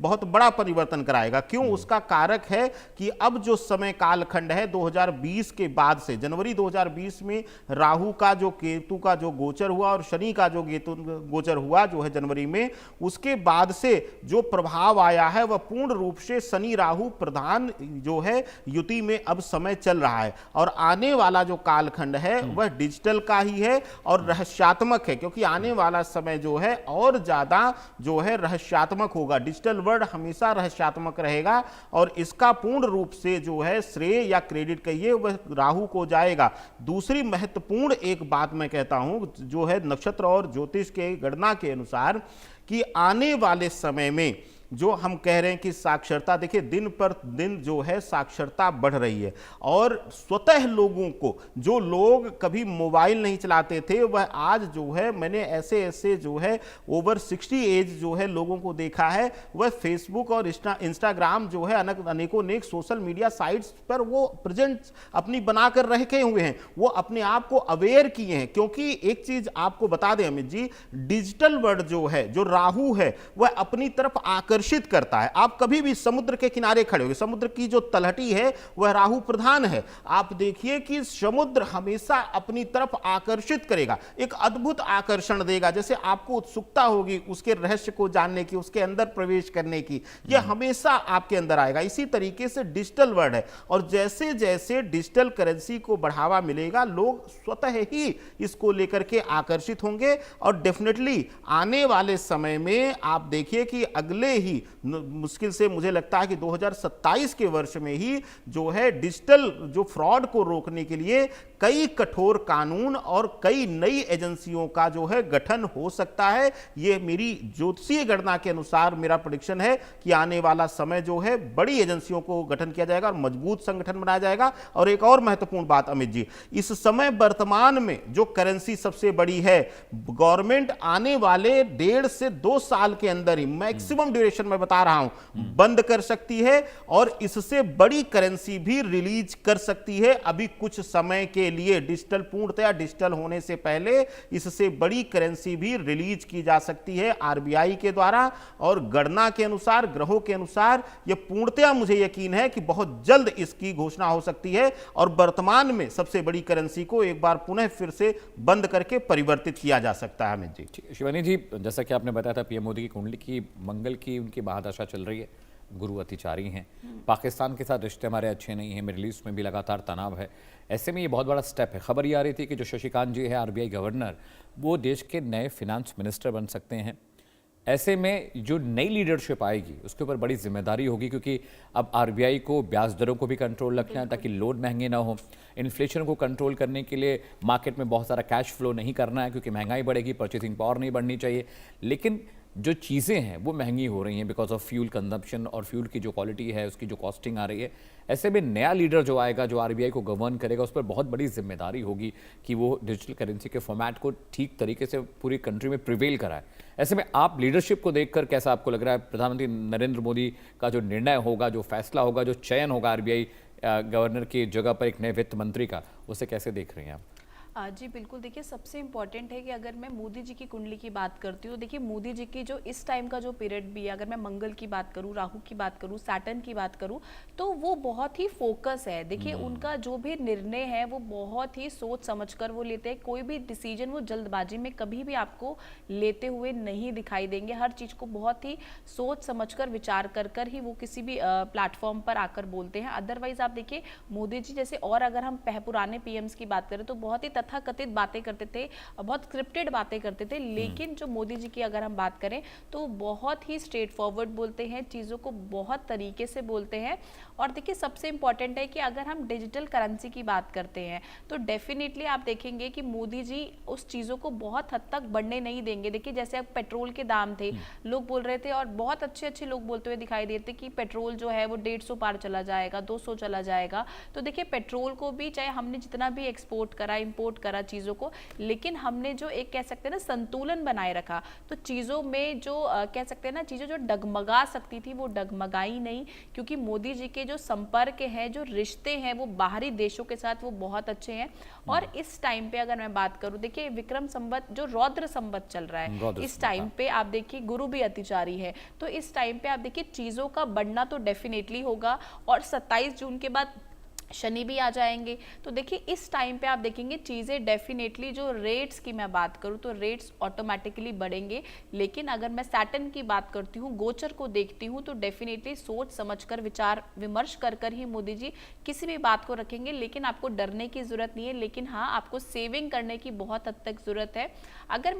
बहुत बड़ा परिवर्तन कराएगा। क्यों? उसका कारक है कि अब जो समय कालखंड है 2020 के बाद से, जनवरी 2020 में राहु का जो केतु का जो गोचर हुआ और शनि का जो केतु गोचर हुआ जो है जनवरी में, उसके बाद से जो प्रभाव आया है वह पूर्ण रूप से शनि राहु प्रधान जो है युति में अब समय चल रहा है। और आने वाला जो कालखंड है वह डिजिटल का ही है और रहस्यात्मक है, क्योंकि आने वाला समय जो है और ज्यादा जो है रहस्यात्मक होगा। डिजिटल वर्ड हमेशा रहस्यात्मक रहेगा और इसका पूर्ण रूप से जो है श्रेय या क्रेडिट कहिए वह राहु को जाएगा। दूसरी महत्वपूर्ण एक बात मैं कहता हूं जो है नक्षत्र और ज्योतिष के गणना के अनुसार कि आने वाले समय में जो हम कह रहे हैं कि साक्षरता, देखिए दिन पर दिन जो है साक्षरता बढ़ रही है और स्वतः लोगों को, जो लोग कभी मोबाइल नहीं चलाते थे वह आज जो है, मैंने ऐसे ऐसे जो है ओवर 60 एज जो है लोगों को देखा है, वह फेसबुक और इंस्टाग्राम जो है अनेकों अनेक सोशल मीडिया साइट्स पर वो प्रेजेंट अपनी बनाकर रखे हुए हैं, वो अपने आप को अवेयर किए हैं। क्योंकि एक चीज आपको बता दें अमित जी, डिजिटल वर्ल्ड जो है, जो राहु है वह अपनी तरफ आकर्षित करता है। आप कभी भी समुद्र के किनारे खड़े हो, समुद्र की जो तलहटी है वह राहु प्रधान है, आप देखिए कि समुद्र हमेशा अपनी तरफ आकर्षित करेगा, एक अद्भुत आकर्षण देगा। जैसे आपको उत्सुकता होगी उसके रहस्य को जानने की, उसके अंदर प्रवेश करने की, यह हमेशा आपके अंदर आएगा। इसी तरीके से डिजिटल वर्ल्ड है और जैसे जैसे डिजिटल करेंसी को बढ़ावा मिलेगा लोग स्वतः ही इसको लेकर के आकर्षित होंगे और डेफिनेटली आने वाले समय में आप देखिए कि अगले ही मुश्किल से मुझे लगता है कि 2027 के वर्ष में ही जो है डिजिटल जो फ्रॉड को रोकने के लिए कई कठोर कानून और कई नई एजेंसियों का जो है गठन हो सकता है। ये मेरी ज्योतिषीय गणना के अनुसार मेरा प्रेडिक्शन है कि आने वाला समय जो है बड़ी एजेंसियों को गठन किया जाएगा और मजबूत संगठन बनाया जाएगा। और एक और महत्वपूर्ण बात अमित जी, इस समय वर्तमान में जो करेंसी सबसे बड़ी है, गवर्नमेंट आने वाले 1.5 से 2 साल के अंदर ही, मैक्सिमम ड्यूरेशन मैं बता रहा हूं, बंद कर सकती है और इससे बड़ी करेंसी भी रिलीज कर सकती है। अभी कुछ समय के लिए डिजिटल, पूर्णतया डिजिटल होने से पहले इससे बड़ी करेंसी भी रिलीज की जा सकती है आरबीआई के द्वारा। और गणना के अनुसार, ग्रहों के अनुसार यह पूर्णतया मुझे यकीन है कि बहुत जल्द इसकी घोषणा हो सकती है और वर्तमान में सबसे बड़ी करेंसी को एक बार पुनः फिर से बंद करके परिवर्तित किया जा सकता है। अमित जी, शिवानी जी, जैसा कि आपने बताया था पीएम मोदी की कुंडली की मंगल की उनकी महादशा चल रही है, गुरु अतिचारी हैं, पाकिस्तान के साथ रिश्ते हमारे अच्छे नहीं हैं, मिडिल ईस्ट में भी लगातार तनाव है। ऐसे में ये बहुत बड़ा स्टेप है। खबर ये आ रही थी कि जो शशिकांत जी है आरबीआई गवर्नर, वो देश के नए फिनांस मिनिस्टर बन सकते हैं। ऐसे में जो नई लीडरशिप आएगी उसके ऊपर बड़ी जिम्मेदारी होगी, क्योंकि अब आरबीआई को ब्याज दरों को भी कंट्रोल रखना है ताकि लोड महंगे ना हो। इन्फ्लेशन को कंट्रोल करने के लिए मार्केट में बहुत सारा कैश फ्लो नहीं करना है, क्योंकि महंगाई बढ़ेगी, परचेसिंग पावर नहीं बढ़नी चाहिए। लेकिन जो चीज़ें हैं वो महंगी हो रही हैं बिकॉज ऑफ फ्यूल कंजम्पशन, और फ्यूल की जो क्वालिटी है उसकी जो कॉस्टिंग आ रही है। ऐसे में नया लीडर जो आएगा, जो आरबीआई को गवर्न करेगा, उस पर बहुत बड़ी जिम्मेदारी होगी कि वो डिजिटल करेंसी के फॉर्मेट को ठीक तरीके से पूरी कंट्री में प्रिवेल कराए। ऐसे में आप लीडरशिप को देखकर कैसा आपको लग रहा है? प्रधानमंत्री नरेंद्र मोदी का जो निर्णय होगा, जो फैसला होगा, जो चयन होगा आरबीआई गवर्नर की जगह पर एक नए वित्त मंत्री का, उसे कैसे देख रहे हैं आप? जी बिल्कुल, देखिए सबसे इम्पॉर्टेंट है कि अगर मैं मोदी जी की कुंडली की बात करती हूँ, देखिए मोदी जी की जो इस टाइम का जो पीरियड भी है, अगर मैं मंगल की बात करूँ, राहु की बात करूँ, सैटर्न की बात करूँ, तो वो बहुत ही फोकस है। देखिए उनका जो भी निर्णय है वो बहुत ही सोच समझकर वो लेते हैं। कोई भी डिसीजन वो जल्दबाजी में कभी भी आपको लेते हुए नहीं दिखाई देंगे। हर चीज़ को बहुत ही सोच समझकर, विचार कर ही वो किसी भी प्लेटफॉर्म पर आकर बोलते हैं। अदरवाइज आप देखिए मोदी जी जैसे, और अगर हम पुराने पीएम्स की बात करें तो बहुत ही तथाकथित बातें करते थे, बहुत स्क्रिप्टेड बातें करते थे। लेकिन जो मोदी जी की अगर हम बात करें तो बहुत ही स्ट्रेट फॉरवर्ड बोलते हैं, चीज़ों को बहुत तरीके से बोलते हैं। और देखिए सबसे इंपॉर्टेंट है कि अगर हम डिजिटल करेंसी की बात करते हैं तो डेफिनेटली आप देखेंगे कि मोदी जी उस चीज़ों को बहुत हद तक बढ़ने नहीं देंगे। देखिए जैसे अब पेट्रोल के दाम थे, लोग बोल रहे थे और बहुत अच्छे अच्छे लोग बोलते हुए दिखाई देते कि पेट्रोल जो है वो 150 पार चला जाएगा, 200 चला जाएगा। तो देखिए पेट्रोल को भी, चाहे हमने जितना भी एक्सपोर्ट करा, इंपोर्ट सपोर्ट करा चीज़ों को, लेकिन हमने जो एक कह सकते हैं ना संतुलन बनाए रखा, तो चीज़ों में जो कह सकते हैं ना चीज़ें जो डगमगा सकती थी वो डगमगाई नहीं, क्योंकि मोदी जी के जो संपर्क हैं, जो रिश्ते हैं वो बाहरी देशों के साथ वो बहुत अच्छे हैं। और इस टाइम पे अगर मैं बात करूं, देखिए विक्रम संवत जो रौद्र संवत चल रहा है, इस टाइम पे आप देखिए गुरु भी अतिचारी है, तो इस टाइम पे आप देखिए चीज़ों का बढ़ना तो डेफिनेटली होगा। और 27 जून के बाद शनि भी आ जाएंगे, तो देखिए इस टाइम पे आप देखेंगे चीज़ें डेफिनेटली, जो रेट्स की मैं बात करूं तो रेट्स ऑटोमेटिकली बढ़ेंगे। लेकिन अगर मैं सैटर्न की बात करती हूं, गोचर को देखती हूं, तो डेफिनेटली सोच समझकर विचार विमर्श कर ही मोदी जी किसी भी बात को रखेंगे। लेकिन आपको डरने की जरूरत नहीं है, लेकिन हाँ आपको सेविंग करने की बहुत हद तक जरूरत है। अगर